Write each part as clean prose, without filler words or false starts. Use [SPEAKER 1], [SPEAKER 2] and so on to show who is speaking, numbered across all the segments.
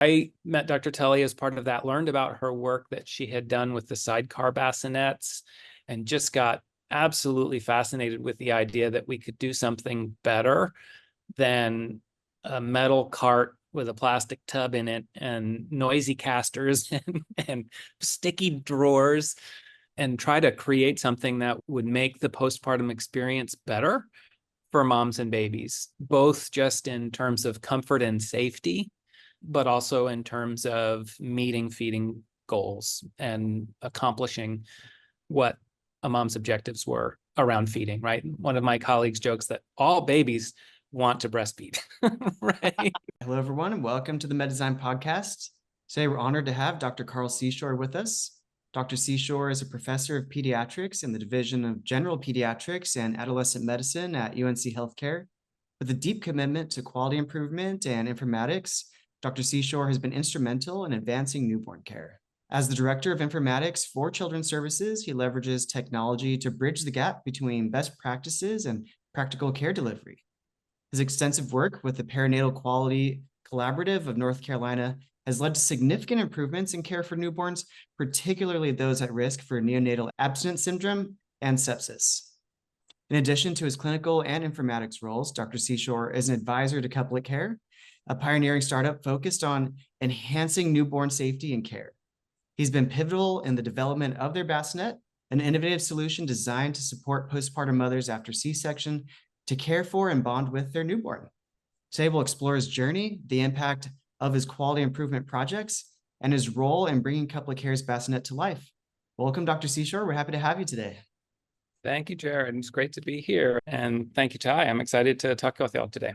[SPEAKER 1] I met Dr. Tully as part of that, learned about her work that she had done with the sidecar bassinets, and just got absolutely fascinated with the idea that we could do something better than a metal cart with a plastic tub in it and noisy casters and sticky drawers, and try to create something that would make the postpartum experience better for moms and babies, both just in terms of comfort and safety, but also in terms of meeting feeding goals and accomplishing what a mom's objectives were around feeding, right? One of my colleagues jokes that all babies want to breastfeed, right?
[SPEAKER 2] Hello, everyone, and welcome to the medDesign podcast. Today, we're honored to have Dr. Carl Seashore with us. Dr. Seashore is a professor of pediatrics in the Division of General Pediatrics and Adolescent Medicine at UNC Healthcare. With a deep commitment to quality improvement and informatics, Dr. Seashore has been instrumental in advancing newborn care. As the Director of Informatics for Children's Services, he leverages technology to bridge the gap between best practices and practical care delivery. His extensive work with the Perinatal Quality Collaborative of North Carolina has led to significant improvements in care for newborns, particularly those at risk for neonatal abstinence syndrome and sepsis. In addition to his clinical and informatics roles, Dr. Seashore is an advisor to Couplet Care, a pioneering startup focused on enhancing newborn safety and care. He's been pivotal in the development of their Bassinet, an innovative solution designed to support postpartum mothers after C-section to care for and bond with their newborn. Today, we'll explore his journey, the impact of his quality improvement projects, and his role in bringing Couplet Care's Bassinet to life. Welcome, Dr. Seashore. We're happy to have you today.
[SPEAKER 1] Thank you, Jared. It's great to be here. And thank you, Ty. I'm excited to talk with y'all today.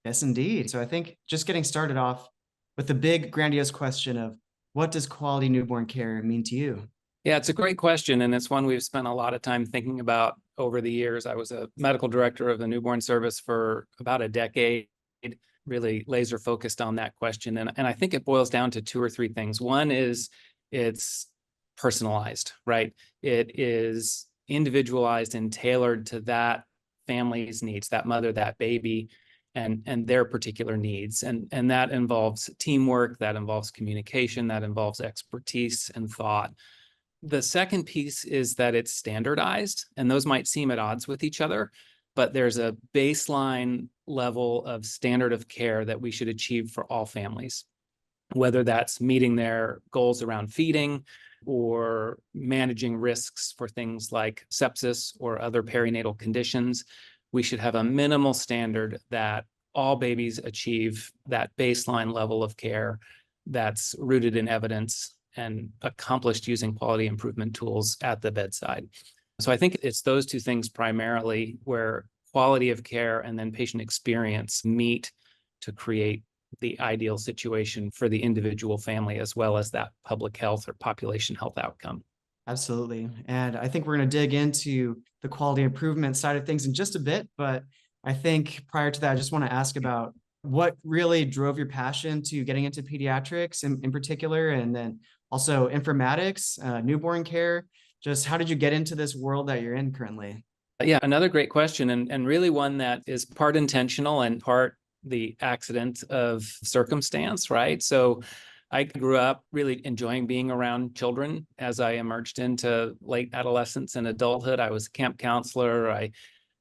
[SPEAKER 2] Yes, indeed. So I think just getting started off with the big, grandiose question of what does quality newborn care mean to you?
[SPEAKER 1] Yeah, it's a great question, and it's one we've spent a lot of time thinking about over the years. I was a medical director of the newborn service for about a decade, really laser focused on that question. And I think it boils down to two or three things. One is it's personalized, right? It is individualized and tailored to that family's needs, that mother, that baby, and their particular needs. And that involves teamwork, that involves communication, that involves expertise and thought. The second piece is that it's standardized, and those might seem at odds with each other, but there's a baseline level of standard of care that we should achieve for all families, whether that's meeting their goals around feeding or managing risks for things like sepsis or other perinatal conditions. We should have a minimal standard that all babies achieve that baseline level of care that's rooted in evidence and accomplished using quality improvement tools at the bedside. So I think it's those two things primarily where quality of care and then patient experience meet to create the ideal situation for the individual family, as well as that public health or population health outcome.
[SPEAKER 2] Absolutely. And I think we're going to dig into the quality improvement side of things in just a bit. But I think prior to that, I just want to ask about what really drove your passion to getting into pediatrics in particular, and then also informatics, newborn care. Just how did you get into this world that you're in currently?
[SPEAKER 1] Yeah, another great question, and really one that is part intentional and part the accident of circumstance, right? So I grew up really enjoying being around children. As I emerged into late adolescence and adulthood, I was a camp counselor. I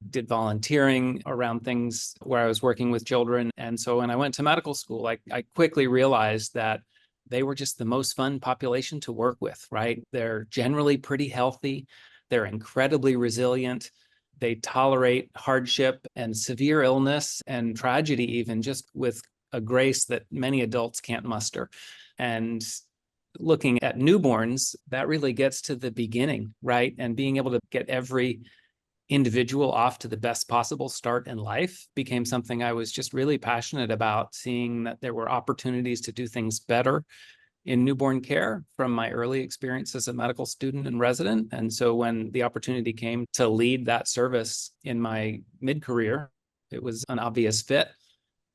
[SPEAKER 1] did volunteering around things where I was working with children. And so when I went to medical school, I quickly realized that they were just the most fun population to work with, right? They're generally pretty healthy. They're incredibly resilient. They tolerate hardship and severe illness and tragedy, even just with a grace that many adults can't muster. And looking at newborns, that really gets to the beginning, right? And being able to get every individual off to the best possible start in life became something I was just really passionate about, seeing that there were opportunities to do things better in newborn care from my early experience as a medical student and resident. And so when the opportunity came to lead that service in my mid-career, it was an obvious fit.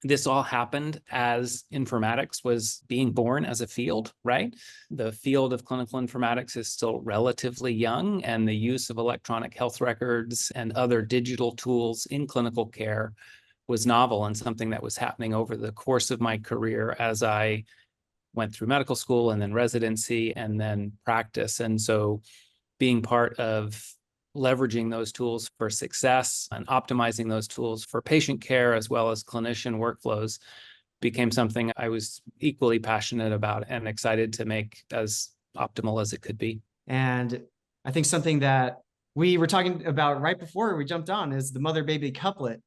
[SPEAKER 1] This all happened as informatics was being born as a field, right? The field of clinical informatics is still relatively young, and the use of electronic health records and other digital tools in clinical care was novel and something that was happening over the course of my career as I went through medical school and then residency and then practice. And so being part of leveraging those tools for success and optimizing those tools for patient care as well as clinician workflows became something I was equally passionate about and excited to make as optimal as it could be.
[SPEAKER 2] And I think something that we were talking about right before we jumped on is the mother-baby couplet.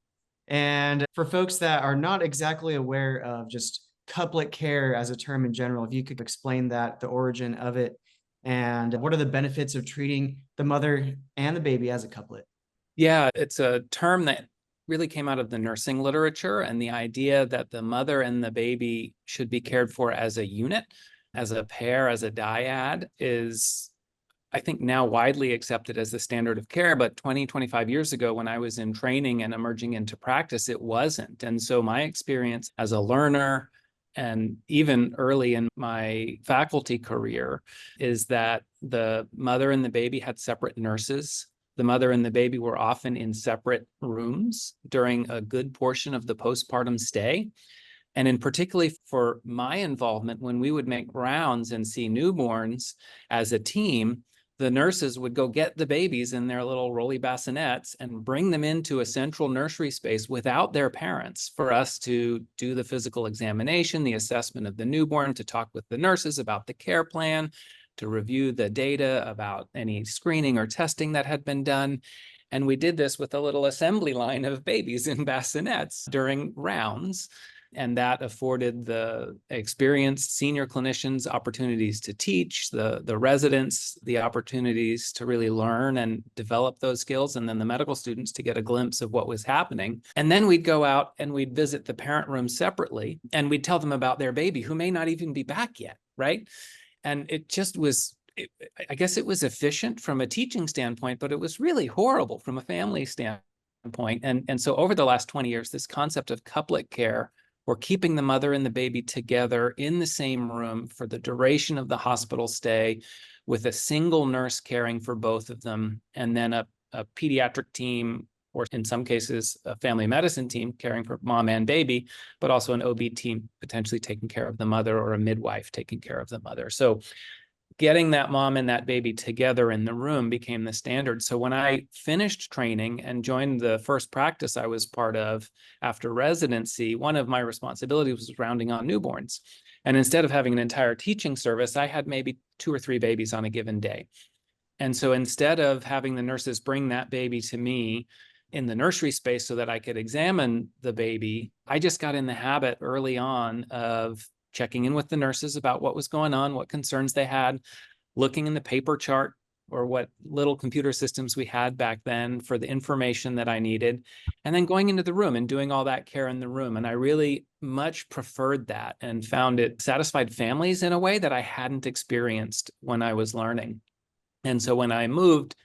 [SPEAKER 2] And for folks that are not exactly aware of just couplet care as a term in general, if you could explain that, the origin of it, and what are the benefits of treating the mother and the baby as a couplet?
[SPEAKER 1] Yeah, it's a term that really came out of the nursing literature, and the idea that the mother and the baby should be cared for as a unit, as a pair, as a dyad is, I think, now widely accepted as the standard of care. But 20, 25 years ago, when I was in training and emerging into practice, it wasn't. And so my experience as a learner and even early in my faculty career is that the mother and the baby had separate nurses. The mother and the baby were often in separate rooms during a good portion of the postpartum stay. And in particularly for my involvement, when we would make rounds and see newborns as a team, the nurses would go get the babies in their little rolly bassinets and bring them into a central nursery space without their parents for us to do the physical examination, the assessment of the newborn, to talk with the nurses about the care plan, to review the data about any screening or testing that had been done. And we did this with a little assembly line of babies in bassinets during rounds. And that afforded the experienced senior clinicians opportunities to teach, the residents the opportunities to really learn and develop those skills, and then the medical students to get a glimpse of what was happening. And then we'd go out and we'd visit the parent room separately, and we'd tell them about their baby who may not even be back yet, right? And it just was, I guess it was efficient from a teaching standpoint, but it was really horrible from a family standpoint. And so over the last 20 years, this concept of couplet care, or keeping the mother and the baby together in the same room for the duration of the hospital stay with a single nurse caring for both of them, and then a pediatric team, or in some cases, a family medicine team caring for mom and baby, but also an OB team potentially taking care of the mother, or a midwife taking care of the mother. So getting that mom and that baby together in the room became the standard. So when I finished training and joined the first practice I was part of after residency, one of my responsibilities was rounding on newborns. And instead of having an entire teaching service, I had maybe 2 or 3 babies on a given day. And so instead of having the nurses bring that baby to me in the nursery space so that I could examine the baby, I just got in the habit early on of checking in with the nurses about what was going on, what concerns they had, looking in the paper chart or what little computer systems we had back then for the information that I needed, and then going into the room and doing all that care in the room. And I really much preferred that and found it satisfied families in a way that I hadn't experienced when I was learning. And so when I moved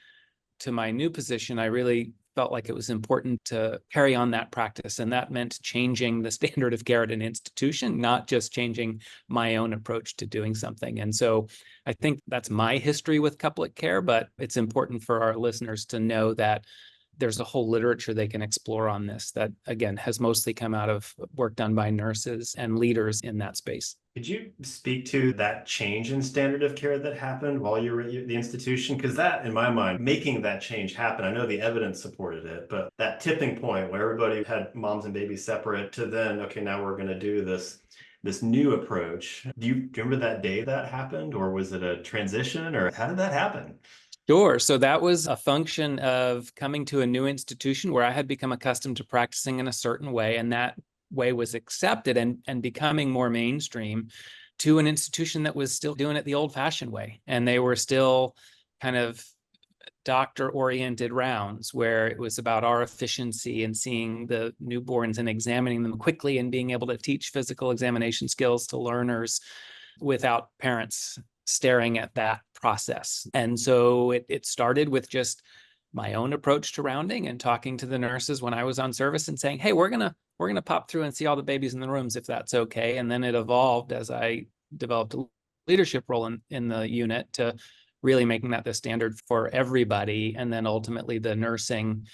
[SPEAKER 1] to my new position, I really felt like it was important to carry on that practice. And that meant changing the standard of care at an institution, not just changing my own approach to doing something. And so I think that's my history with couplet care, but it's important for our listeners to know that there's a whole literature they can explore on this that, again, has mostly come out of work done by nurses and leaders in that space.
[SPEAKER 3] Could you speak to that change in standard of care that happened while you were at the institution? Because that, in my mind, making that change happen, I know the evidence supported it, but that tipping point where everybody had moms and babies separate to then, okay, now we're going to do this new approach. Do you remember that day that happened, or was it a transition, or how did that happen?
[SPEAKER 1] Sure. So that was a function of coming to a new institution where I had become accustomed to practicing in a certain way, and that way was accepted and becoming more mainstream, to an institution that was still doing it the old-fashioned way. And they were still kind of doctor-oriented rounds where it was about our efficiency and seeing the newborns and examining them quickly and being able to teach physical examination skills to learners without parents staring at that process. And so it started with just my own approach to rounding and talking to the nurses when I was on service and saying, hey, we're gonna pop through and see all the babies in the rooms if that's okay. And then it evolved as I developed a leadership role in the unit to really making that the standard for everybody. And then ultimately the nursing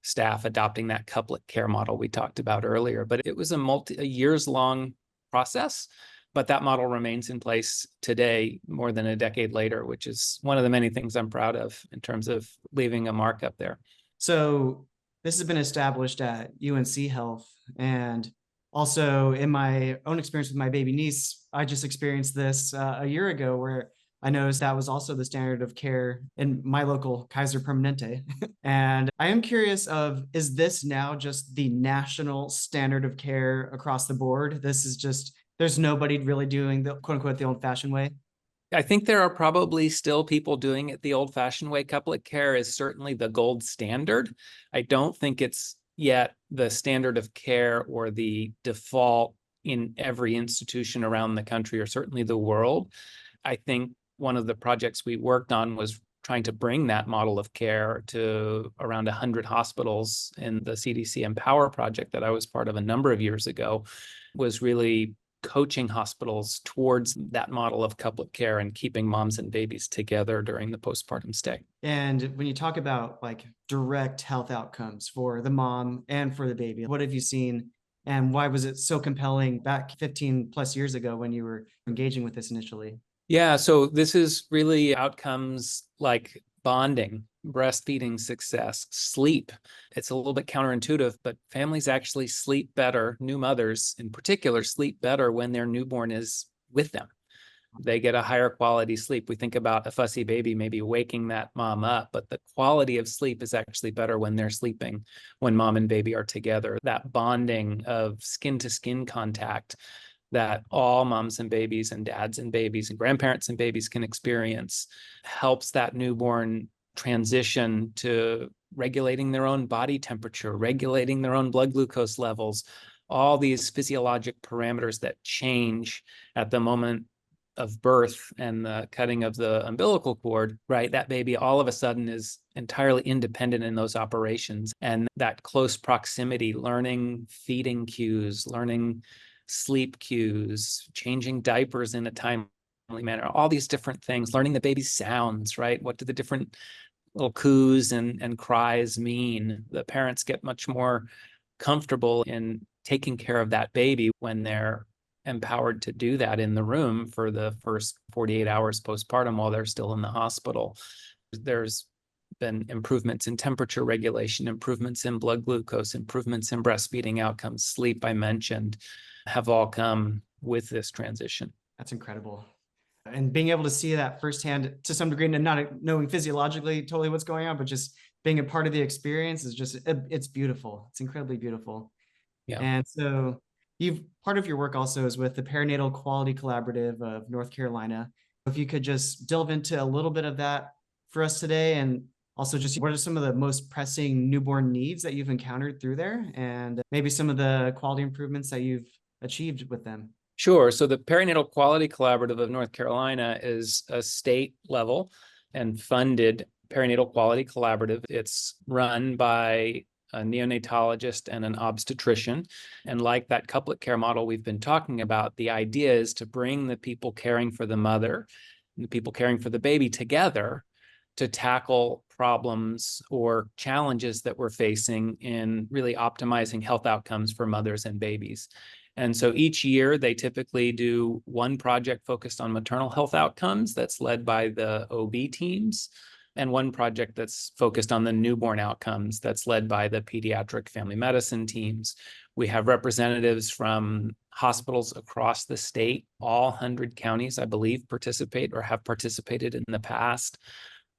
[SPEAKER 1] staff adopting that couplet care model we talked about earlier. But it was a years long process But that model remains in place today, more than a decade later, which is one of the many things I'm proud of in terms of leaving a mark up there.
[SPEAKER 2] So this has been established at UNC Health, and also in my own experience with my baby niece, I just experienced this a year ago, where I noticed that was also the standard of care in my local Kaiser Permanente. And I am curious is this now just the national standard of care across the board? This is just, there's nobody really doing the quote unquote the old fashioned way.
[SPEAKER 1] I think there are probably still people doing it the old-fashioned way. Couplet care is certainly the gold standard. I don't think it's yet the standard of care or the default in every institution around the country, or certainly the world. I think one of the projects we worked on was trying to bring that model of care to around 100 hospitals in the CDC Empower project that I was part of a number of years ago, was really coaching hospitals towards that model of couplet care and keeping moms and babies together during the postpartum stay.
[SPEAKER 2] And when you talk about like direct health outcomes for the mom and for the baby, what have you seen and why was it so compelling back 15 plus years ago when you were engaging with this initially?
[SPEAKER 1] Yeah, so this is really outcomes like bonding, breastfeeding success, sleep. It's a little bit counterintuitive, but families actually sleep better. New mothers in particular sleep better when their newborn is with them. They get a higher quality sleep. We think about a fussy baby maybe waking that mom up, but the quality of sleep is actually better when they're sleeping, when mom and baby are together. That bonding of skin to skin contact that all moms and babies and dads and babies and grandparents and babies can experience helps that newborn transition to regulating their own body temperature, regulating their own blood glucose levels, all these physiologic parameters that change at the moment of birth and the cutting of the umbilical cord, right? That baby all of a sudden is entirely independent in those operations. And that close proximity, learning feeding cues, learning sleep cues, changing diapers in a timely manner, all these different things, learning the baby's sounds, right? What do the different little coos and cries mean? The parents get much more comfortable in taking care of that baby when they're empowered to do that in the room for the first 48 hours postpartum while they're still in the hospital. There's been improvements in temperature regulation, improvements in blood glucose, improvements in breastfeeding outcomes, sleep I mentioned, have all come with this transition.
[SPEAKER 2] That's incredible. And being able to see that firsthand to some degree, and not knowing physiologically totally what's going on, but just being a part of the experience is just, it's beautiful. It's incredibly beautiful.
[SPEAKER 1] Yeah.
[SPEAKER 2] And so part of your work also is with the Perinatal Quality Collaborative of North Carolina. If you could just delve into a little bit of that for us today, and also just what are some of the most pressing newborn needs that you've encountered through there, and maybe some of the quality improvements that you've achieved with them?
[SPEAKER 1] Sure. So the Perinatal Quality Collaborative of North Carolina is a state level and funded perinatal quality collaborative. It's run by a neonatologist and an obstetrician. And like that couplet care model we've been talking about, the idea is to bring the people caring for the mother and the people caring for the baby together to tackle problems or challenges that we're facing in really optimizing health outcomes for mothers and babies. And so each year they typically do one project focused on maternal health outcomes that's led by the OB teams, and one project that's focused on the newborn outcomes that's led by the pediatric family medicine teams. We have representatives from hospitals across the state. All 100 counties, I believe, participate or have participated in the past.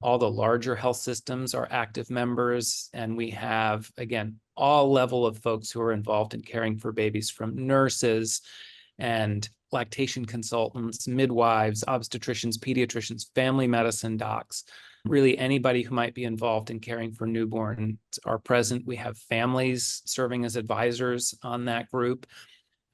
[SPEAKER 1] All the larger health systems are active members, and we have, again, all level of folks who are involved in caring for babies, from nurses and lactation consultants, midwives, obstetricians, pediatricians, family medicine docs. Really anybody who might be involved in caring for newborns are present. We have families serving as advisors on that group.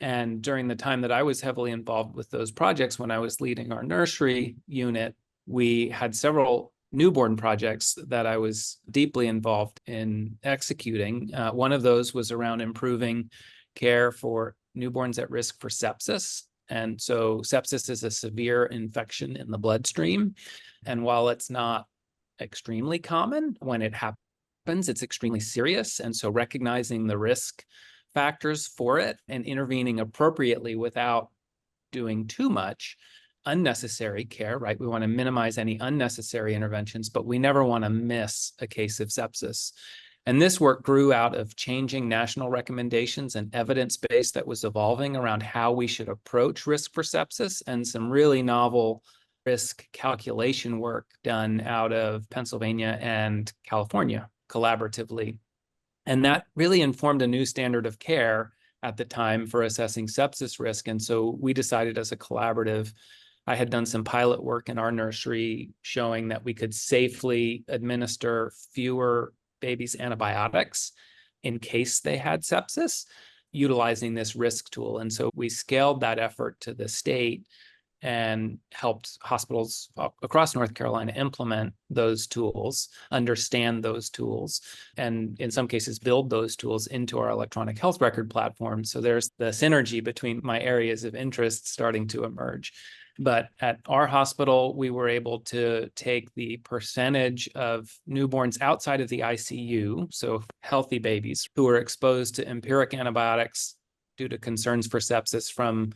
[SPEAKER 1] And during the time that I was heavily involved with those projects, when I was leading our nursery unit, we had several newborn projects that I was deeply involved in executing. One of those was around improving care for newborns at risk for sepsis. And so sepsis is a severe infection in the bloodstream. And while it's not extremely common, when it happens, it's extremely serious. And so recognizing the risk factors for it and intervening appropriately without doing too much unnecessary care, right? We want to minimize any unnecessary interventions, but we never want to miss a case of sepsis. And this work grew out of changing national recommendations and evidence base that was evolving around how we should approach risk for sepsis, and some really novel risk calculation work done out of Pennsylvania and California collaboratively. And that really informed a new standard of care at the time for assessing sepsis risk. And so we decided as a collaborative, I had done some pilot work in our nursery showing that we could safely administer fewer babies antibiotics in case they had sepsis, utilizing this risk tool. And so we scaled that effort to the state and helped hospitals across North Carolina implement those tools, understand those tools, and in some cases build those tools into our electronic health record platform. So there's the synergy between my areas of interest starting to emerge. But at our hospital, we were able to take the percentage of newborns outside of the ICU, so healthy babies who were exposed to empiric antibiotics due to concerns for sepsis, from,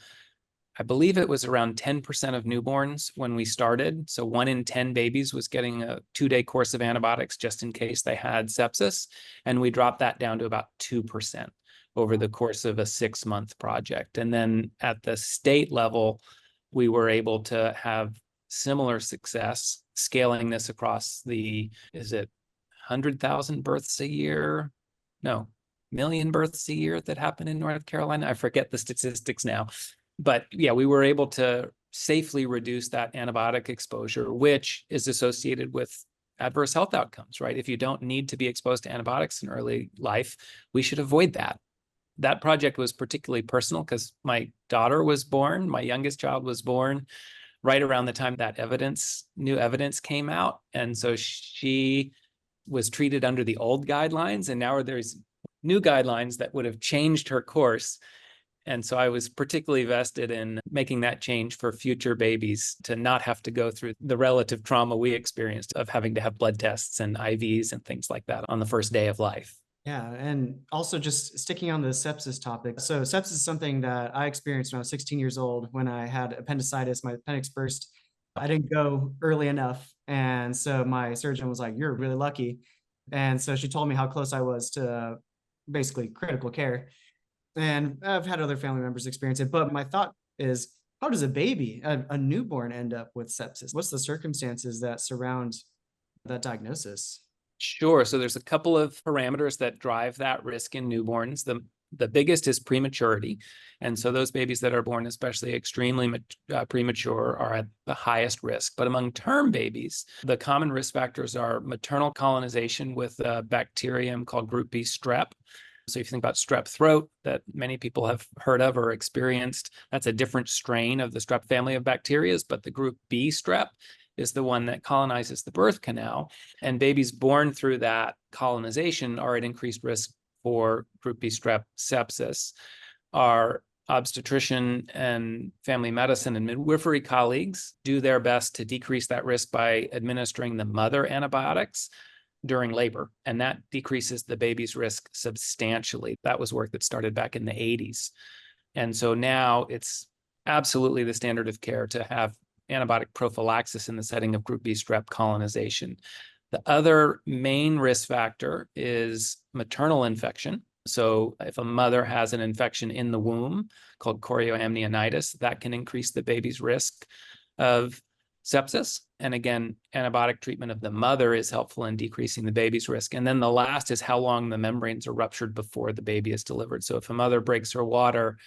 [SPEAKER 1] I believe it was around 10% of newborns when we started. So 1 in 10 babies was getting a 2-day course of antibiotics just in case they had sepsis. And we dropped that down to about 2% over the course of a 6-month project. And then at the state level, we were able to have similar success scaling this across the, is it 100,000 births a year? No, million births a year that happen in North Carolina. I forget the statistics now. But yeah, we were able to safely reduce that antibiotic exposure, which is associated with adverse health outcomes, right? If you don't need to be exposed to antibiotics in early life, we should avoid that. That project was particularly personal because my daughter was born, my youngest child was born right around the time that new evidence came out. And so she was treated under the old guidelines, and now there's new guidelines that would have changed her course. And so I was particularly vested in making that change for future babies to not have to go through the relative trauma we experienced of having to have blood tests and IVs and things like that on the first day of life.
[SPEAKER 2] Yeah, and also just sticking on the sepsis topic. So sepsis is something that I experienced when I was 16 years old when I had appendicitis. My appendix burst. I didn't go early enough. And so my surgeon was like, "You're really lucky." And so she told me how close I was to basically critical care. And I've had other family members experience it. But my thought is, how does a baby, a newborn, end up with sepsis? What's the circumstances that surround that diagnosis?
[SPEAKER 1] Sure. So there's a couple of parameters that drive that risk in newborns. The biggest is prematurity. And so those babies that are born, especially extremely premature, are at the highest risk. But among term babies, the common risk factors are maternal colonization with a bacterium called group B strep. So if you think about strep throat that many people have heard of or experienced, that's a different strain of the strep family of bacteria, but the group B strep is the one that colonizes the birth canal. And babies born through that colonization are at increased risk for group B strep sepsis. Our obstetrician and family medicine and midwifery colleagues do their best to decrease that risk by administering the mother antibiotics during labor, and that decreases the baby's risk substantially. That was work that started back in the 80s. And so now it's absolutely the standard of care to have antibiotic prophylaxis in the setting of group B strep colonization. The other main risk factor is maternal infection. So if a mother has an infection in the womb called chorioamnionitis, that can increase the baby's risk of sepsis. And again, antibiotic treatment of the mother is helpful in decreasing the baby's risk. And then the last is how long the membranes are ruptured before the baby is delivered. So if a mother breaks her water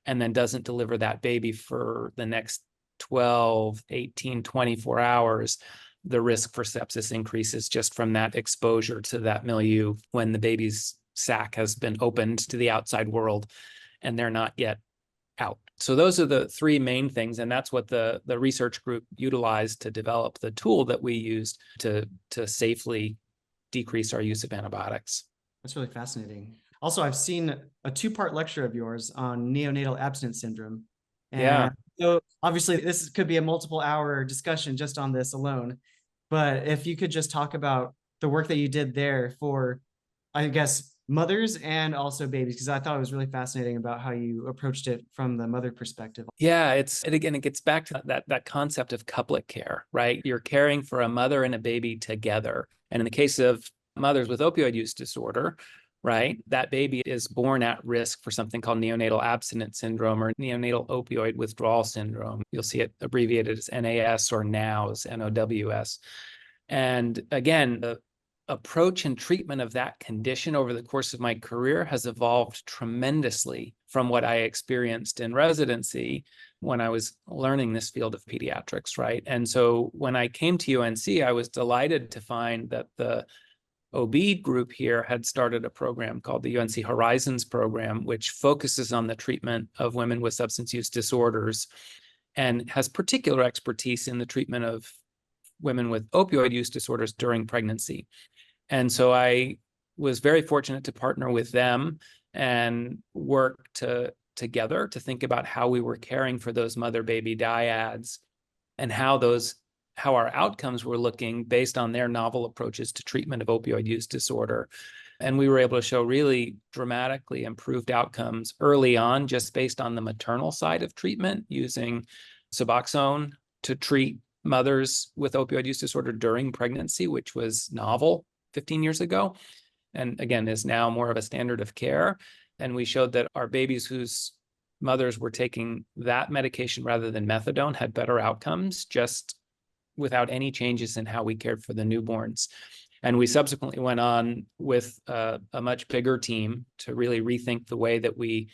[SPEAKER 1] and then doesn't deliver that baby for the next 12, 18, 24 hours, the risk for sepsis increases just from that exposure to that milieu when the baby's sac has been opened to the outside world and they're not yet out. So those are the three main things. And that's what the research group utilized to develop the tool that we used to safely decrease our use of antibiotics.
[SPEAKER 2] That's really fascinating. Also, I've seen a 2-part lecture of yours on neonatal abstinence syndrome. And
[SPEAKER 1] Yeah.
[SPEAKER 2] so obviously this could be a multiple hour discussion just on this alone. But if you could just talk about the work that you did there for, I guess, mothers and also babies, because I thought it was really fascinating about how you approached it from the mother perspective.
[SPEAKER 1] Yeah, and again, it gets back to that concept of couplet care, right? You're caring for a mother and a baby together. And in the case of mothers with opioid use disorder, right, that baby is born at risk for something called neonatal abstinence syndrome or neonatal opioid withdrawal syndrome. You'll see it abbreviated as NAS or NOWS, NOWS. And again, the approach and treatment of that condition over the course of my career has evolved tremendously from what I experienced in residency when I was learning this field of pediatrics, right? And so when I came to UNC, I was delighted to find that the OB group here had started a program called the UNC Horizons program, which focuses on the treatment of women with substance use disorders and has particular expertise in the treatment of women with opioid use disorders during pregnancy. And so I was very fortunate to partner with them and work together to think about how we were caring for those mother-baby dyads and how our outcomes were looking based on their novel approaches to treatment of opioid use disorder. And we were able to show really dramatically improved outcomes early on, just based on the maternal side of treatment, using Suboxone to treat mothers with opioid use disorder during pregnancy, which was novel 15 years ago, and again, is now more of a standard of care. And we showed that our babies whose mothers were taking that medication rather than methadone had better outcomes, just without any changes in how we cared for the newborns. And we subsequently went on with a much bigger team to really rethink the way that we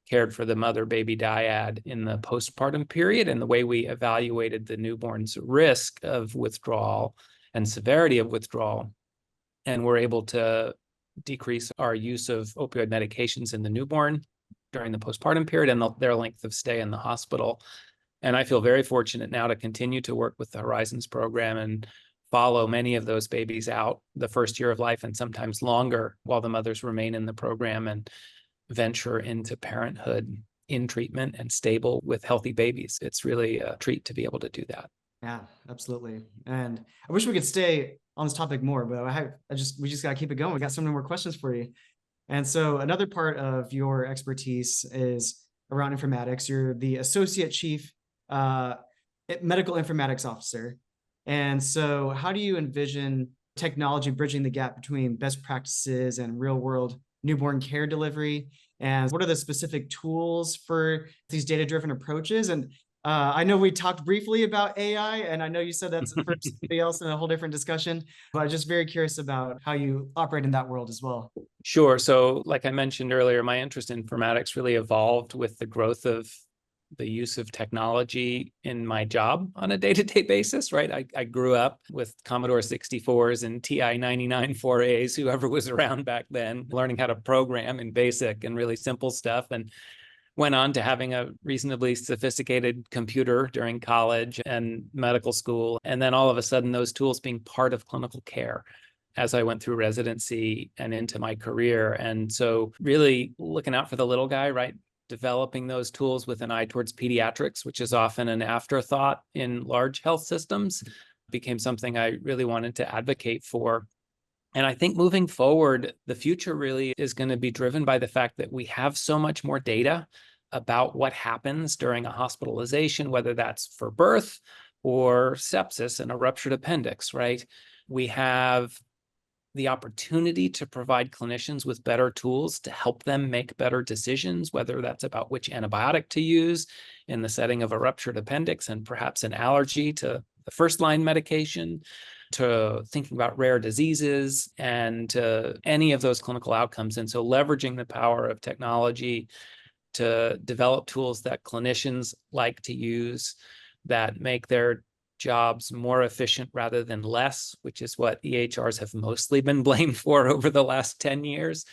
[SPEAKER 1] cared for the mother-baby dyad in the postpartum period and the way we evaluated the newborn's risk of withdrawal and severity of withdrawal. And we're able to decrease our use of opioid medications in the newborn during the postpartum period and their length of stay in the hospital. And I feel very fortunate now to continue to work with the Horizons program and follow many of those babies out the first year of life and sometimes longer while the mothers remain in the program and venture into parenthood in treatment and stable with healthy babies. It's really a treat to be able to do that.
[SPEAKER 2] Yeah, absolutely. And I wish we could stay on this topic more, but we just got to keep it going. We got so many more questions for you. And so another part of your expertise is around informatics. You're the associate chief medical informatics officer. And so how do you envision technology bridging the gap between best practices and real world newborn care delivery? And what are the specific tools for these data-driven approaches? And I know we talked briefly about AI, and I know you said that's for somebody else in a whole different discussion, but I'm just very curious about how you operate in that world as well.
[SPEAKER 1] Sure. So like I mentioned earlier, my interest in informatics really evolved with the growth of the use of technology in my job on a day-to-day basis, right? I grew up with Commodore 64s and TI 99 4As, whoever was around back then, learning how to program in BASIC and really simple stuff, and went on to having a reasonably sophisticated computer during college and medical school. And then all of a sudden, those tools being part of clinical care as I went through residency and into my career. And so really looking out for the little guy, right? Developing those tools with an eye towards pediatrics, which is often an afterthought in large health systems, became something I really wanted to advocate for. And I think moving forward, the future really is going to be driven by the fact that we have so much more data about what happens during a hospitalization, whether that's for birth or sepsis and a ruptured appendix, right? We have the opportunity to provide clinicians with better tools to help them make better decisions, whether that's about which antibiotic to use in the setting of a ruptured appendix and perhaps an allergy to the first-line medication, to thinking about rare diseases and to any of those clinical outcomes. And so leveraging the power of technology to develop tools that clinicians like to use that make their jobs more efficient rather than less, which is what EHRs have mostly been blamed for over the last 10 years,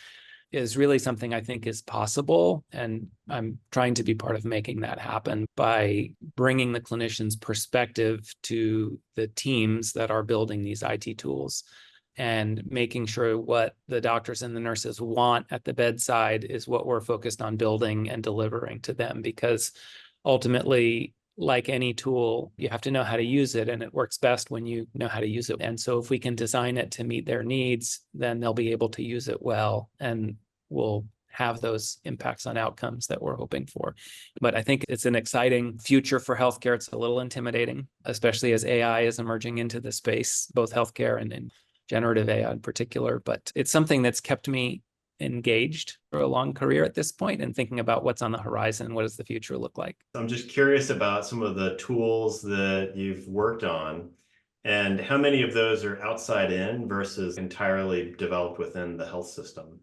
[SPEAKER 1] is really something I think is possible. And I'm trying to be part of making that happen by bringing the clinician's perspective to the teams that are building these IT tools and making sure what the doctors and the nurses want at the bedside is what we're focused on building and delivering to them. Because ultimately, like any tool, you have to know how to use it, and it works best when you know how to use it. And so if we can design it to meet their needs, then they'll be able to use it well, and we'll have those impacts on outcomes that we're hoping for. But I think it's an exciting future for healthcare. It's a little intimidating, especially as AI is emerging into the space, both healthcare and generative AI in particular. But it's something that's kept me engaged for a long career at this point and thinking about what's on the horizon. What does the future look like?
[SPEAKER 3] I'm just curious about some of the tools that you've worked on and how many of those are outside in versus entirely developed within the health system.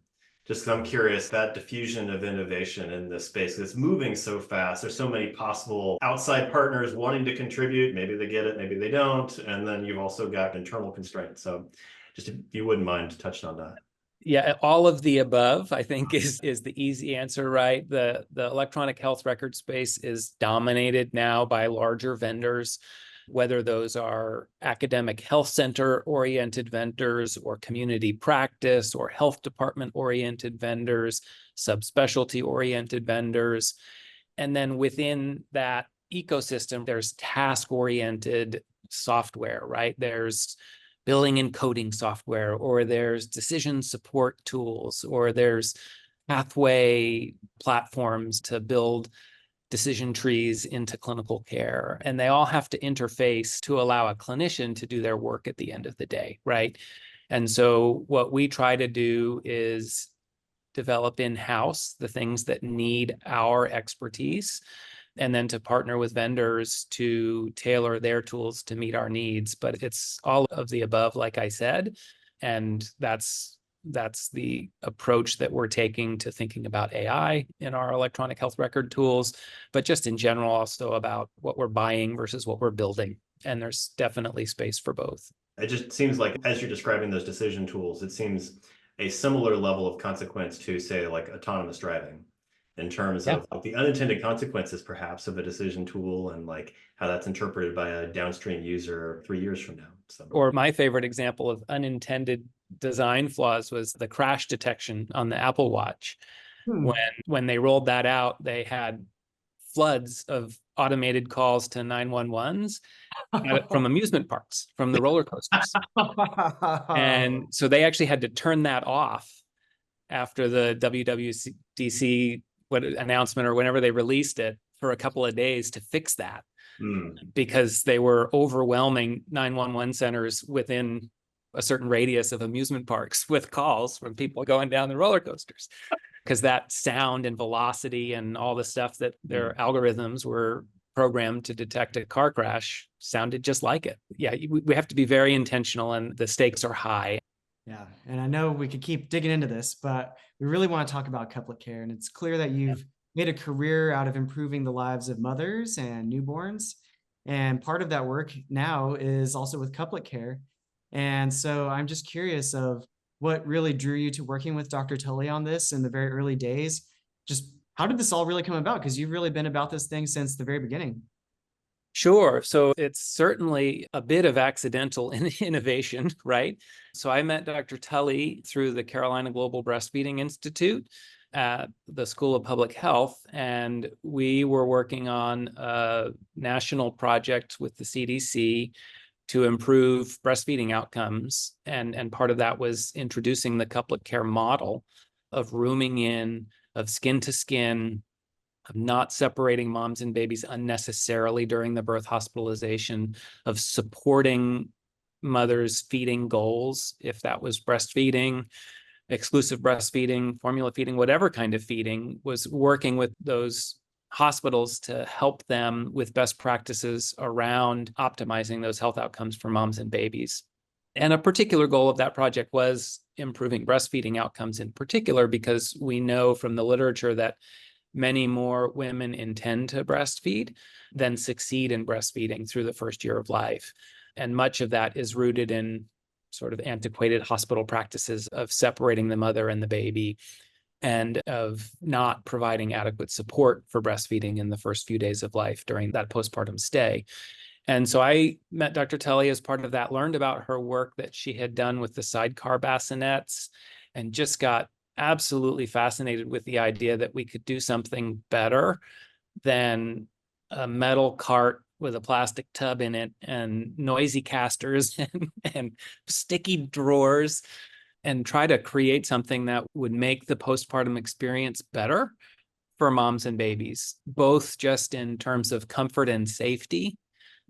[SPEAKER 3] Just 'cause I'm curious, that diffusion of innovation in this space is moving so fast. There's so many possible outside partners wanting to contribute. Maybe they get it, maybe they don't. And then you've also got internal constraints. So just if you wouldn't mind touching on that.
[SPEAKER 1] Yeah, all of the above, I think, is the easy answer, right? The electronic health record space is dominated now by larger vendors, whether those are academic health center oriented vendors or community practice or health department oriented vendors, subspecialty oriented vendors. And then within that ecosystem, there's task oriented software, right? There's billing and coding software, or there's decision support tools, or there's pathway platforms to build decision trees into clinical care. And they all have to interface to allow a clinician to do their work at the end of the day, right? And so what we try to do is develop in-house the things that need our expertise, and then to partner with vendors to tailor their tools to meet our needs. But it's all of the above, like I said, and that's the approach that we're taking to thinking about AI in our electronic health record tools, but just in general also about what we're buying versus what we're building. And there's definitely space for both.
[SPEAKER 3] It just seems like, as you're describing those decision tools, it seems a similar level of consequence to, say, like autonomous driving, in terms of like the unintended consequences, perhaps, of a decision tool and like how that's interpreted by a downstream user 3 years from now. So,
[SPEAKER 1] or my favorite example of unintended design flaws was the crash detection on the Apple Watch. When they rolled that out, they had floods of automated calls to 911s from amusement parks, from the roller coasters. And so they actually had to turn that off after the WWDC announcement or whenever they released it for a couple of days to fix that, because they were overwhelming 911 centers within a certain radius of amusement parks with calls from people going down the roller coasters, because that sound and velocity and all the stuff that their algorithms were programmed to detect a car crash sounded just like it. Yeah, we have to be very intentional, and the stakes are high.
[SPEAKER 2] Yeah, and I know we could keep digging into this, but we really want to talk about couplet care. And it's clear that you've made a career out of improving the lives of mothers and newborns. And part of that work now is also with couplet care. And so I'm just curious of what really drew you to working with Dr. Tully on this in the very early days. Just how did this all really come about? Because you've really been about this thing since the very beginning.
[SPEAKER 1] Sure. So it's certainly a bit of accidental innovation, right? So I met Dr. Tully through the Carolina Global Breastfeeding Institute at the School of Public Health, and we were working on a national project with the CDC to improve breastfeeding outcomes. And part of that was introducing the couplet care model of rooming in, of skin to skin, of not separating moms and babies unnecessarily during the birth hospitalization, of supporting mothers' feeding goals, if that was breastfeeding, exclusive breastfeeding, formula feeding, whatever kind of feeding, was working with those hospitals to help them with best practices around optimizing those health outcomes for moms and babies. And a particular goal of that project was improving breastfeeding outcomes in particular, because we know from the literature that many more women intend to breastfeed than succeed in breastfeeding through the first year of life. And much of that is rooted in sort of antiquated hospital practices of separating the mother and the baby, and of not providing adequate support for breastfeeding in the first few days of life during that postpartum stay. And so I met Dr. Tully as part of that, learned about her work that she had done with the sidecar bassinets, and just got absolutely fascinated with the idea that we could do something better than a metal cart with a plastic tub in it and noisy casters and sticky drawers, and try to create something that would make the postpartum experience better for moms and babies, both just in terms of comfort and safety,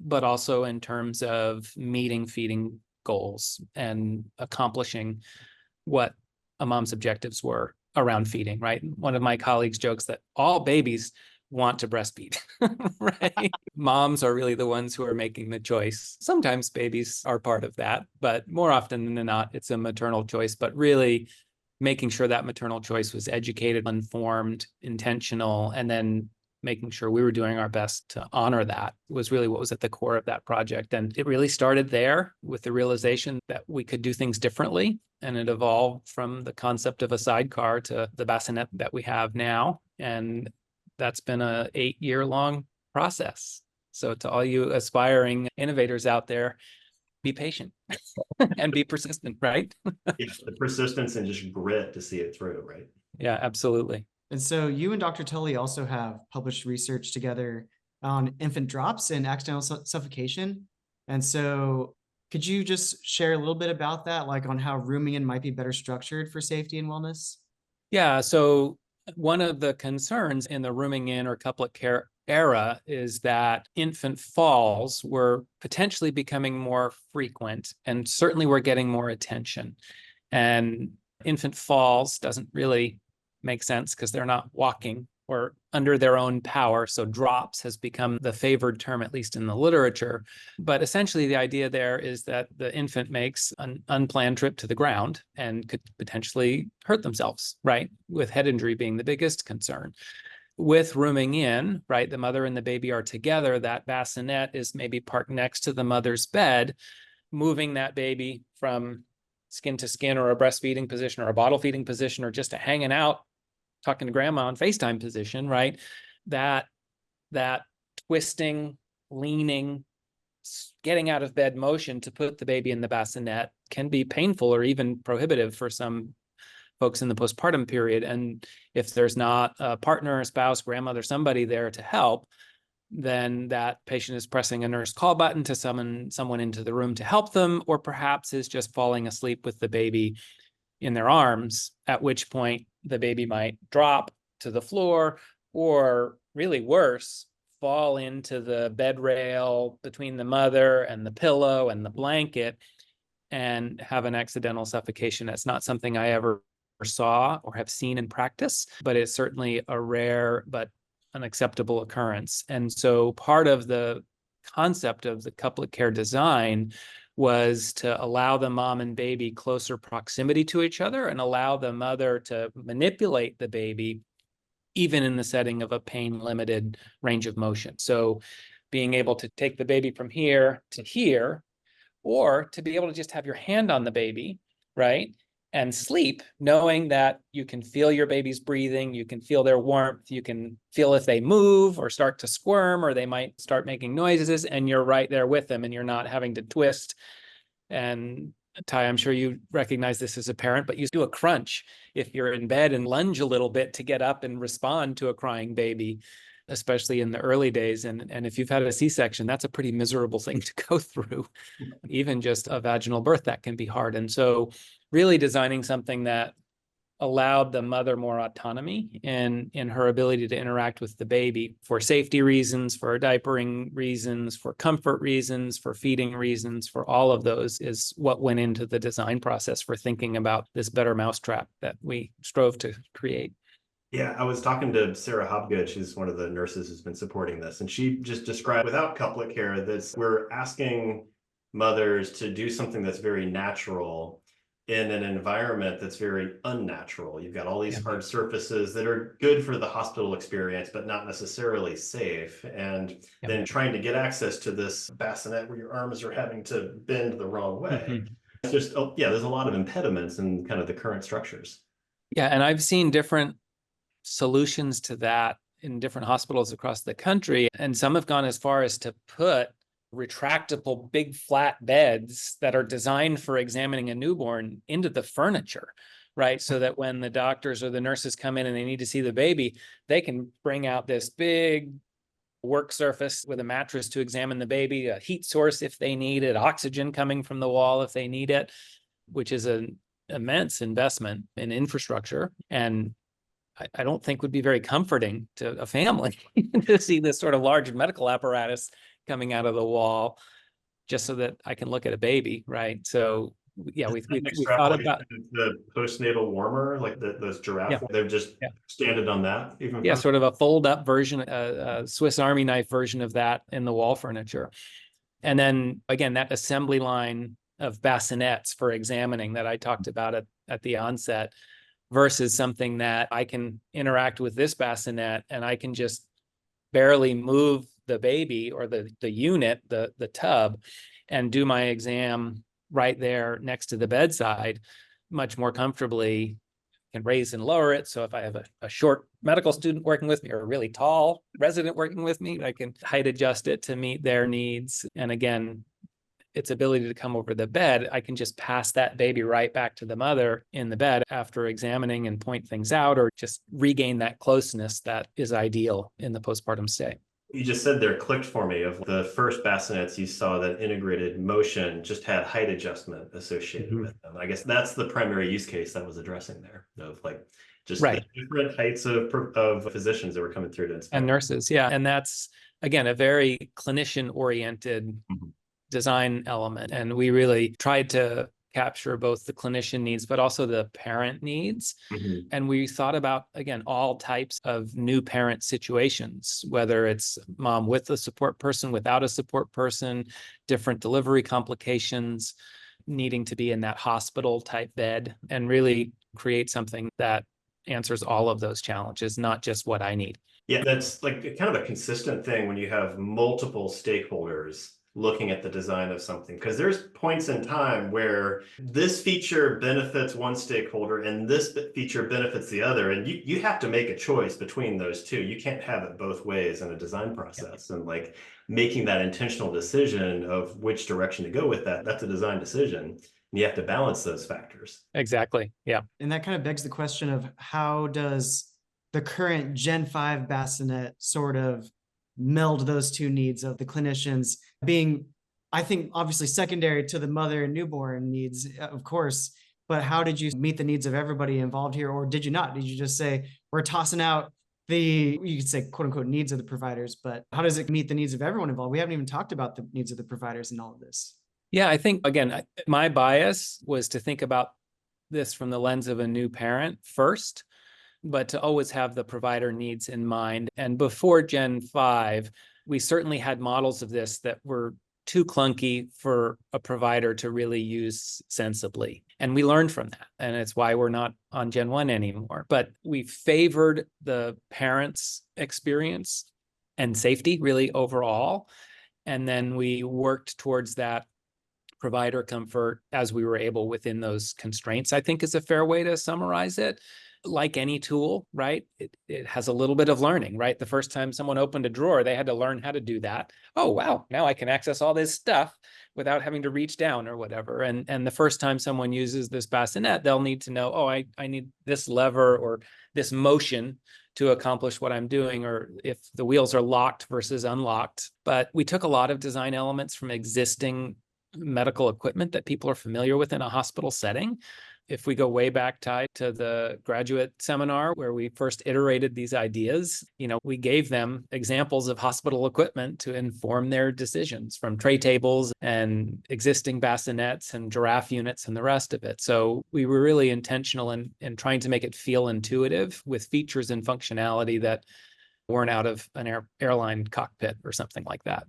[SPEAKER 1] but also in terms of meeting feeding goals and accomplishing what a mom's objectives were around feeding, right? One of my colleagues jokes that all babies want to breastfeed, right? Moms are really the ones who are making the choice. Sometimes babies are part of that, but more often than not, it's a maternal choice. But really making sure that maternal choice was educated, informed, intentional, and then making sure we were doing our best to honor that was really what was at the core of that project. And it really started there with the realization that we could do things differently. And it evolved from the concept of a sidecar to the Bassinet that we have now. And that's been a 8-year-long process. So to all you aspiring innovators out there, be patient and be persistent, right?
[SPEAKER 3] Yeah, the persistence and just grit to see it through, right?
[SPEAKER 1] Yeah, absolutely.
[SPEAKER 2] And so you and Dr. Tully also have published research together on infant drops and accidental suffocation. And so could you just share a little bit about that, like on how rooming in might be better structured for safety and wellness?
[SPEAKER 1] Yeah, so one of the concerns in the rooming in or couplet care era is that infant falls were potentially becoming more frequent, and certainly we're getting more attention. And infant falls doesn't really make sense because they're not walking or under their own power. So drops has become the favored term, at least in the literature. But essentially the idea there is that the infant makes an unplanned trip to the ground and could potentially hurt themselves, right? With head injury being the biggest concern. With rooming in, right, the mother and the baby are together, that bassinet is maybe parked next to the mother's bed, moving that baby from skin to skin or a breastfeeding position or a bottle feeding position or just a hanging out, talking to grandma on FaceTime position, right? That twisting, leaning, getting out of bed motion to put the baby in the bassinet can be painful or even prohibitive for some folks in the postpartum period. And if there's not a partner, a spouse, grandmother, somebody there to help, then that patient is pressing a nurse call button to summon someone into the room to help them, or perhaps is just falling asleep with the baby in their arms, at which point the baby might drop to the floor, or really worse, fall into the bed rail between the mother and the pillow and the blanket and have an accidental suffocation. That's not something I ever saw or have seen in practice, but it's certainly a rare but unacceptable occurrence. And so part of the concept of the couplet care design was to allow the mom and baby closer proximity to each other and allow the mother to manipulate the baby even in the setting of a pain-limited range of motion. So being able to take the baby from here to here, or to be able to just have your hand on the baby, right? And sleep, knowing that you can feel your baby's breathing, you can feel their warmth, you can feel if they move or start to squirm, or they might start making noises, and you're right there with them and you're not having to twist. And Ty, I'm sure you recognize this as a parent, but you do a crunch if you're in bed and lunge a little bit to get up and respond to a crying baby, especially in the early days. And if you've had a C-section, that's a pretty miserable thing to go through. Even just a vaginal birth, that can be hard. And so really designing something that allowed the mother more autonomy in her ability to interact with the baby for safety reasons, for diapering reasons, for comfort reasons, for feeding reasons, for all of those is what went into the design process for thinking about this better mousetrap that we strove to create.
[SPEAKER 3] Yeah, I was talking to Sarah Hobgood. She's one of the nurses who's been supporting this. And she just described without couplet care that we're asking mothers to do something that's very natural in an environment that's very unnatural. You've got all these hard surfaces that are good for the hospital experience, but not necessarily safe. And then trying to get access to this bassinet where your arms are having to bend the wrong way. It's just, there's a lot of impediments in kind of the current structures.
[SPEAKER 1] Yeah, and I've seen different solutions to that in different hospitals across the country. And some have gone as far as to put retractable big flat beds that are designed for examining a newborn into the furniture, right? So that when the doctors or the nurses come in and they need to see the baby, they can bring out this big work surface with a mattress to examine the baby, a heat source if they need it, oxygen coming from the wall if they need it, which is an immense investment in infrastructure. And I don't think would be very comforting to a family to see this sort of large medical apparatus coming out of the wall just so that I can look at a baby, right? So yeah, we thought about
[SPEAKER 3] the postnatal warmer, like those giraffe. They've just standed on that. Even
[SPEAKER 1] sort of a fold-up version, a Swiss Army knife version of that in the wall furniture. And then again, that assembly line of bassinets for examining that I talked about at the onset, versus something that I can interact with this bassinet and I can just barely move the baby or the unit, the tub, and do my exam right there next to the bedside much more comfortably, can raise and lower it. So if I have a short medical student working with me or a really tall resident working with me, I can height adjust it to meet their needs. And again, its ability to come over the bed, I can just pass that baby right back to the mother in the bed after examining and point things out, or just regain that closeness that is ideal in the postpartum stay.
[SPEAKER 3] You just said there clicked for me of the first bassinets you saw that integrated motion, just had height adjustment associated with them. I guess that's the primary use case that was addressing there, of like just the different heights of physicians that were coming through to inspect.
[SPEAKER 1] And nurses. Yeah. And that's, again, a very clinician oriented design element. And we really tried to capture both the clinician needs, but also the parent needs. And we thought about, again, all types of new parent situations, whether it's mom with a support person, without a support person, different delivery complications, needing to be in that hospital type bed, and really create something that answers all of those challenges, not just what I need.
[SPEAKER 3] Yeah, that's like kind of a consistent thing when you have multiple stakeholders looking at the design of something, because there's points in time where this feature benefits one stakeholder and this feature benefits the other, and you have to make a choice between those two. You can't have it both ways in a design process. And like making that intentional decision of which direction to go with that's a design decision, and you have to balance those factors.
[SPEAKER 1] Exactly. Yeah.
[SPEAKER 2] And that kind of begs the question of, how does the current Gen 5 bassinet sort of meld those two needs of the clinicians being, I think, obviously secondary to the mother and newborn needs, of course, but how did you meet the needs of everybody involved here? Or did you not? Did you just say, we're tossing out you could say, quote unquote, needs of the providers, but how does it meet the needs of everyone involved? We haven't even talked about the needs of the providers in all of this.
[SPEAKER 1] Yeah, I think, again, my bias was to think about this from the lens of a new parent first, but to always have the provider needs in mind. And before Gen 5, we certainly had models of this that were too clunky for a provider to really use sensibly. And we learned from that. And it's why we're not on Gen 1 anymore. But we favored the parents' experience and safety really overall. And then we worked towards that provider comfort as we were able within those constraints, I think is a fair way to summarize it. Like any tool, right? It has a little bit of learning, right? The first time someone opened a drawer, they had to learn how to do that. Oh, wow, now I can access all this stuff without having to reach down or whatever. And the first time someone uses this bassinet, they'll need to know, oh, I need this lever or this motion to accomplish what I'm doing, or if the wheels are locked versus unlocked. But we took a lot of design elements from existing medical equipment that people are familiar with in a hospital setting. If we go way back tied to the graduate seminar where we first iterated these ideas, we gave them examples of hospital equipment to inform their decisions, from tray tables and existing bassinets and giraffe units and the rest of it. So we were really intentional in trying to make it feel intuitive with features and functionality that weren't out of an airline cockpit or something like that.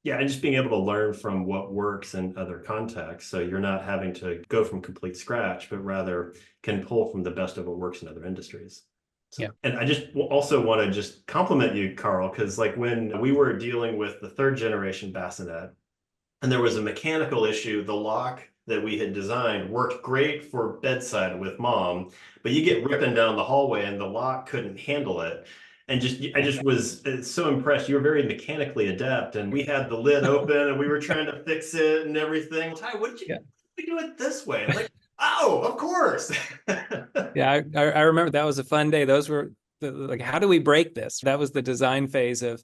[SPEAKER 3] Yeah, and just being able to learn from what works in other contexts. So you're not having to go from complete scratch, but rather can pull from the best of what works in other industries. So, and I just also want to just compliment you, Carl, because like when we were dealing with the 3rd generation bassinet and there was a mechanical issue, the lock that we had designed worked great for bedside with mom, but you get ripping down the hallway and the lock couldn't handle it. And I just was so impressed. You were very mechanically adept, and we had the lid open and we were trying to fix it and everything. Ty, what did you do it this way? I'm like, oh, of course.
[SPEAKER 1] Yeah, I remember that was a fun day. Those were like, how do we break this? That was the design phase of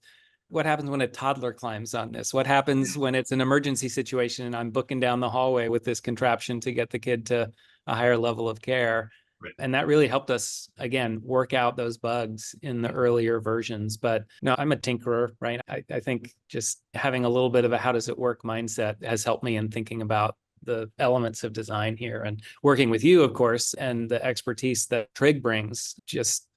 [SPEAKER 1] What happens when a toddler climbs on this? What happens when it's an emergency situation and I'm booking down the hallway with this contraption to get the kid to a higher level of care?
[SPEAKER 3] Right.
[SPEAKER 1] And that really helped us, again, work out those bugs in the earlier versions. But no, I'm a tinkerer, right? I think just having a little bit of a how does it work mindset has helped me in thinking about the elements of design here, and working with you, of course, and the expertise that Trig brings just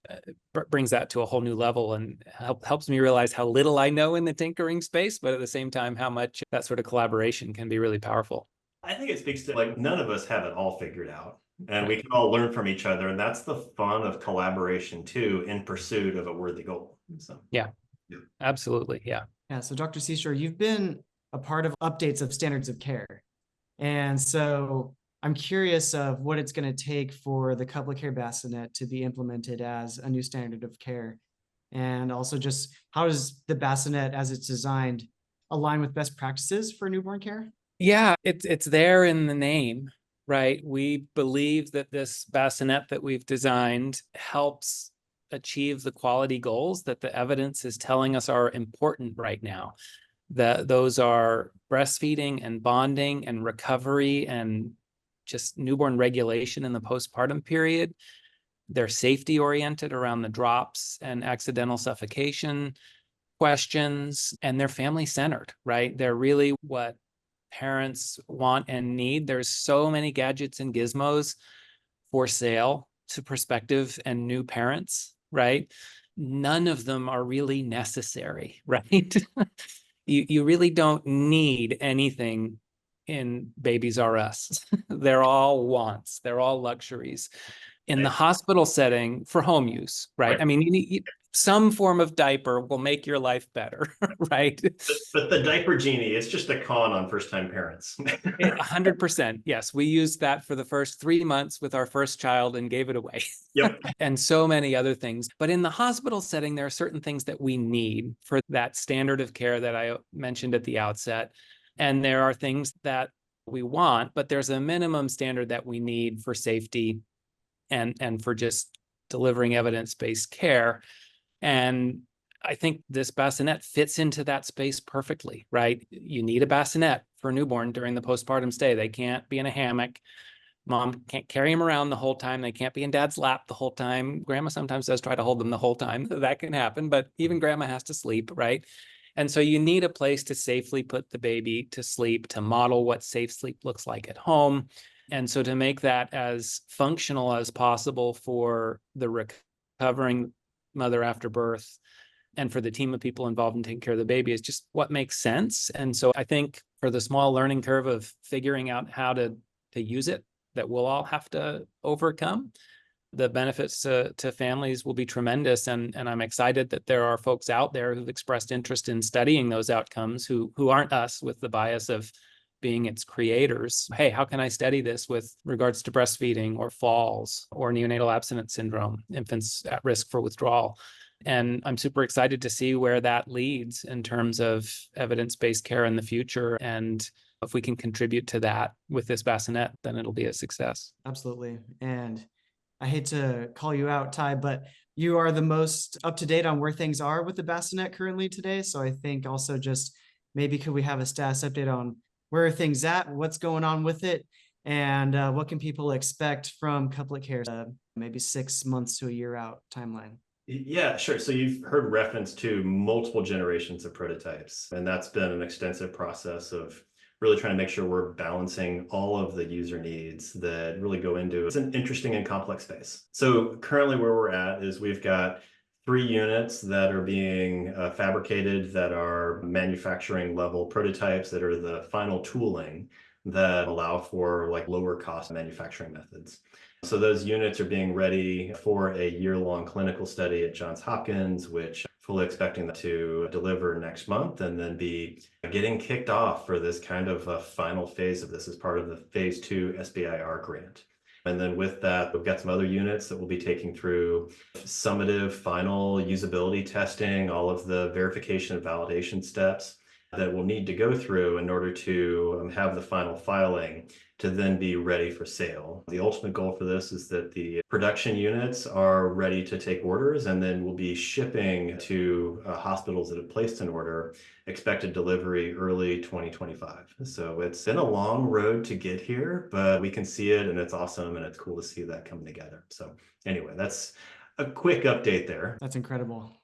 [SPEAKER 1] brings that to a whole new level, and helps me realize how little I know in the tinkering space, but at the same time, how much that sort of collaboration can be really powerful.
[SPEAKER 3] I think it speaks to like none of us have it all figured out. And we
[SPEAKER 1] Right.
[SPEAKER 3] can all learn from each other. And that's the fun of collaboration too, in pursuit of a worthy goal. So
[SPEAKER 1] Yeah,
[SPEAKER 3] yeah.
[SPEAKER 1] absolutely. Yeah.
[SPEAKER 2] Yeah. So Dr. Seashore, you've been a part of updates of standards of care. And so I'm curious of what it's going to take for the couplet care bassinet to be implemented as a new standard of care. And also just how does the bassinet as it's designed align with best practices for newborn care?
[SPEAKER 1] Yeah, it's there in the name, right? We believe that this bassinet that we've designed helps achieve the quality goals that the evidence is telling us are important right now. That those are breastfeeding and bonding and recovery and just newborn regulation in the postpartum period. They're safety oriented around the drops and accidental suffocation questions, and they're family centered, right? They're really what parents want and need. There's so many gadgets and gizmos for sale to prospective and new parents, right? None of them are really necessary, right? You really don't need anything in Babies R Us. They're all wants, they're all luxuries. In the hospital setting for home use, right?
[SPEAKER 3] Right.
[SPEAKER 1] I mean, you need some form of diaper will make your life better, right?
[SPEAKER 3] But the diaper genie is just a con on first-time parents.
[SPEAKER 1] 100%. Yes, we used that for the first 3 months with our first child and gave it away.
[SPEAKER 3] Yep.
[SPEAKER 1] And so many other things. But in the hospital setting, there are certain things that we need for that standard of care that I mentioned at the outset. And there are things that we want, but there's a minimum standard that we need for safety and for just delivering evidence-based care. And I think this bassinet fits into that space perfectly, right? You need a bassinet for a newborn during the postpartum stay. They can't be in a hammock. Mom can't carry them around the whole time. They can't be in dad's lap the whole time. Grandma sometimes does try to hold them the whole time. That can happen, but even grandma has to sleep, right? And so you need a place to safely put the baby to sleep, to model what safe sleep looks like at home. And so to make that as functional as possible for the recovering mother after birth and for the team of people involved in taking care of the baby is just what makes sense. And so I think for the small learning curve of figuring out how to use it, that we'll all have to overcome, the benefits to families will be tremendous. And I'm excited that there are folks out there who've expressed interest in studying those outcomes who aren't us with the bias of being its creators. Hey, how can I study this with regards to breastfeeding or falls or neonatal abstinence syndrome, infants at risk for withdrawal? And I'm super excited to see where that leads in terms of evidence-based care in the future. And if we can contribute to that with this bassinet, then it'll be a success.
[SPEAKER 2] Absolutely. And I hate to call you out, Ty, but you are the most up to date on where things are with the bassinet currently today. So I think also just maybe could we have a status update on where are things at, what's going on with it, and what can people expect from couplet care, maybe 6 months to a year out timeline?
[SPEAKER 3] Yeah, sure. So you've heard reference to multiple generations of prototypes, and that's been an extensive process of really trying to make sure we're balancing all of the user needs that really go into it's an interesting and complex space. So currently where we're at is we've got 3 units that are being fabricated that are manufacturing level prototypes that are the final tooling that allow for like lower cost manufacturing methods. So those units are being ready for a year-long clinical study at Johns Hopkins, which fully expecting to deliver next month and then be getting kicked off for this kind of a final phase of this as part of the phase 2 SBIR grant. And then with that, we've got some other units that will be taking through summative final usability testing, all of the verification and validation steps. that we'll need to go through in order to have the final filing to then be ready for sale. The ultimate goal for this is that the production units are ready to take orders, and then we'll be shipping to hospitals that have placed an order, expected delivery early 2025. So it's been a long road to get here, but we can see it and it's awesome, and it's cool to see that coming together. So anyway, that's a quick update there.
[SPEAKER 2] That's incredible.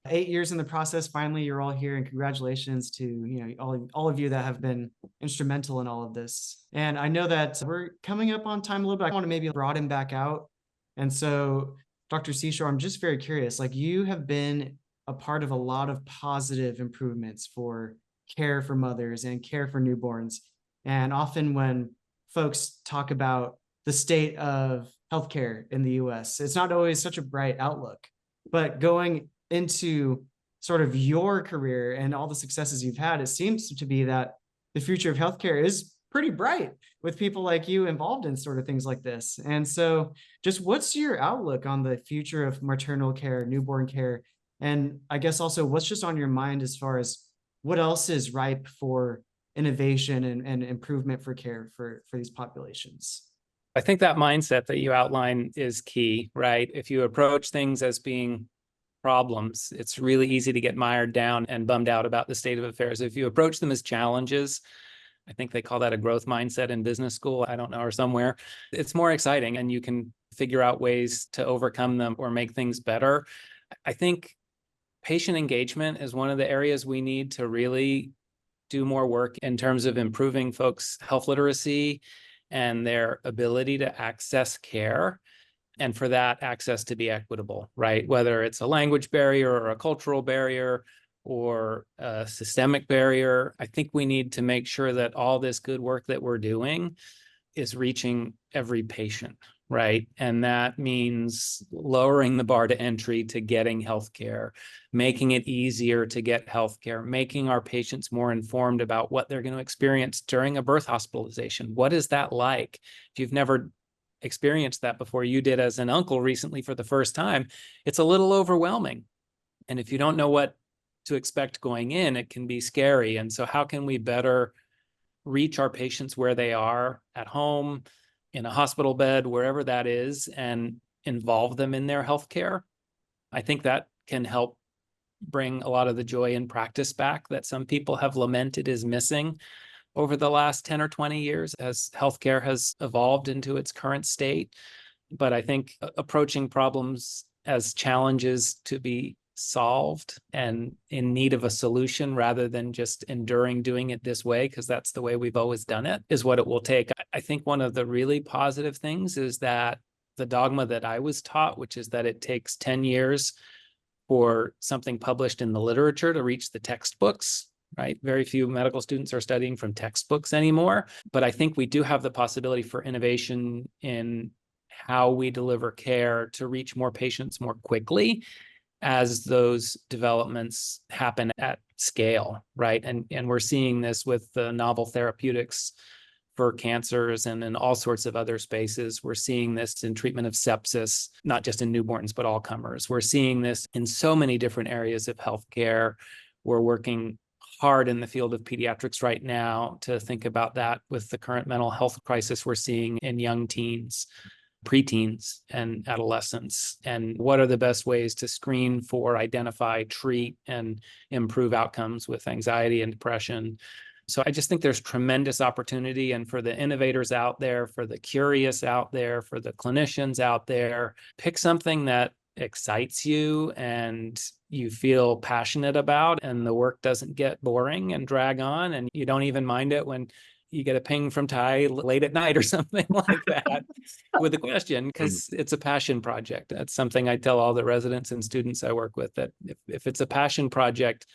[SPEAKER 2] 8 years in the process, finally, you're all here, and congratulations to all of you that have been instrumental in all of this. And I know that we're coming up on time a little bit. I want to maybe broaden back out. And so, Dr. Seashore, I'm just very curious, like, you have been a part of a lot of positive improvements for care for mothers and care for newborns. And often when folks talk about the state of healthcare in the US, it's not always such a bright outlook. But going into sort of your career and all the successes you've had, it seems to be that the future of healthcare is pretty bright with people like you involved in sort of things like this. And so just what's your outlook on the future of maternal care, newborn care? And I guess also what's just on your mind as far as what else is ripe for innovation and improvement for care for these populations?
[SPEAKER 1] I think that mindset that you outline is key, right? If you approach things as being problems, it's really easy to get mired down and bummed out about the state of affairs. If you approach them as challenges, I think they call that a growth mindset in business school, I don't know, or somewhere, it's more exciting and you can figure out ways to overcome them or make things better. I think patient engagement is one of the areas we need to really do more work in terms of improving folks' health literacy and their ability to access care. And for that access to be equitable, right? Whether it's a language barrier or a cultural barrier or a systemic barrier, I think we need to make sure that all this good work that we're doing is reaching every patient, right? And that means lowering the bar to entry to getting healthcare, making it easier to get healthcare, making our patients more informed about what they're going to experience during a birth hospitalization. What is that like? If you've never experienced that before, you did as an uncle recently for the first time, it's a little overwhelming. And if you don't know what to expect going in, it can be scary. And so how can we better reach our patients where they are at home, in a hospital bed, wherever that is, and involve them in their healthcare? I think that can help bring a lot of the joy in practice back that some people have lamented is missing over the last 10 or 20 years as healthcare has evolved into its current state. But I think approaching problems as challenges to be solved and in need of a solution rather than just enduring doing it this way, because that's the way we've always done it, is what it will take. I think one of the really positive things is that the dogma that I was taught, which is that it takes 10 years for something published in the literature to reach the textbooks, right? Very few medical students are studying from textbooks anymore. But I think we do have the possibility for innovation in how we deliver care to reach more patients more quickly as those developments happen at scale, right? And we're seeing this with the novel therapeutics for cancers and in all sorts of other spaces. We're seeing this in treatment of sepsis, not just in newborns, but all comers. We're seeing this in so many different areas of healthcare. We're working hard in the field of pediatrics right now to think about that with the current mental health crisis we're seeing in young teens, preteens, and adolescents. And what are the best ways to screen for, identify, treat, and improve outcomes with anxiety and depression? So I just think there's tremendous opportunity. And for the innovators out there, for the curious out there, for the clinicians out there, pick something that excites you and you feel passionate about, and the work doesn't get boring and drag on, and you don't even mind it when you get a ping from Ty late at night or something like that with a question, because it's a passion project. That's something I tell all the residents and students I work with, that if it's a passion project,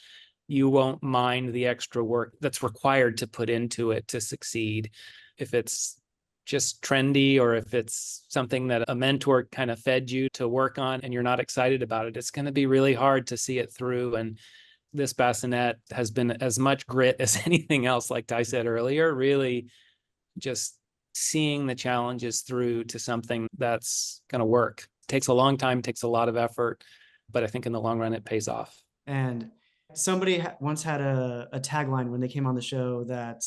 [SPEAKER 1] you won't mind the extra work that's required to put into it to succeed. If it's just trendy, or if it's something that a mentor kind of fed you to work on and you're not excited about it, it's going to be really hard to see it through. And this Bassinet has been as much grit as anything else, like Ty said earlier, really just seeing the challenges through to something that's going to work. It takes a long time, takes a lot of effort, but I think in the long run, it pays off.
[SPEAKER 2] And Somebody once had a tagline when they came on the show that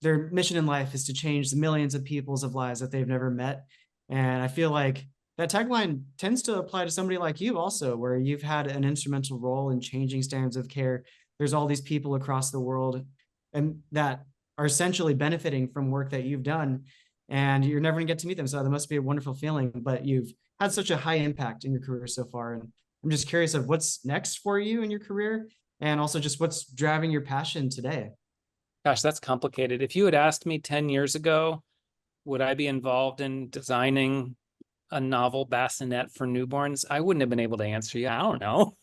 [SPEAKER 2] their mission in life is to change the millions of people's lives that they've never met. And I feel like that tagline tends to apply to somebody like you also, where you've had an instrumental role in changing standards of care. There's all these people across the world and that are essentially benefiting from work that you've done, and you're never gonna get to meet them. So that must be a wonderful feeling, but you've had such a high impact in your career so far. And I'm just curious of what's next for you in your career, and also just what's driving your passion today.
[SPEAKER 1] Gosh, that's complicated. If you had asked me 10 years ago, would I be involved in designing a novel bassinet for newborns? I wouldn't have been able to answer you. I don't know.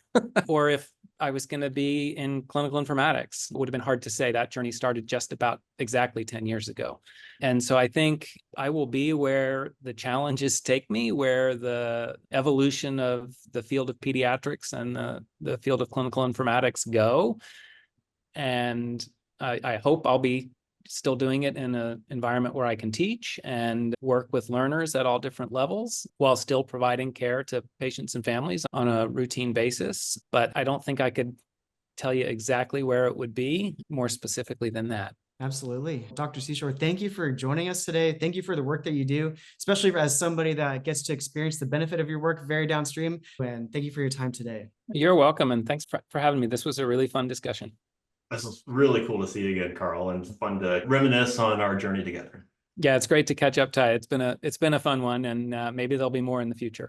[SPEAKER 1] Or if I was going to be in clinical informatics, it would have been hard to say. That journey started just about exactly 10 years ago. And so I think I will be where the challenges take me, where the evolution of the field of pediatrics and the field of clinical informatics go. And I hope I'll be still doing it in an environment where I can teach and work with learners at all different levels while still providing care to patients and families on a routine basis. But I don't think I could tell you exactly where it would be more specifically than that.
[SPEAKER 2] Absolutely. Dr. Seashore, thank you for joining us today. Thank you for the work that you do, especially as somebody that gets to experience the benefit of your work very downstream. And thank you for your time today.
[SPEAKER 1] You're welcome. And thanks for having me. This was a really fun discussion.
[SPEAKER 3] This was really cool to see you again, Carl, and fun to reminisce on our journey together.
[SPEAKER 1] Yeah, it's great to catch up, Ty. It's been a fun one, and maybe there'll be more in the future.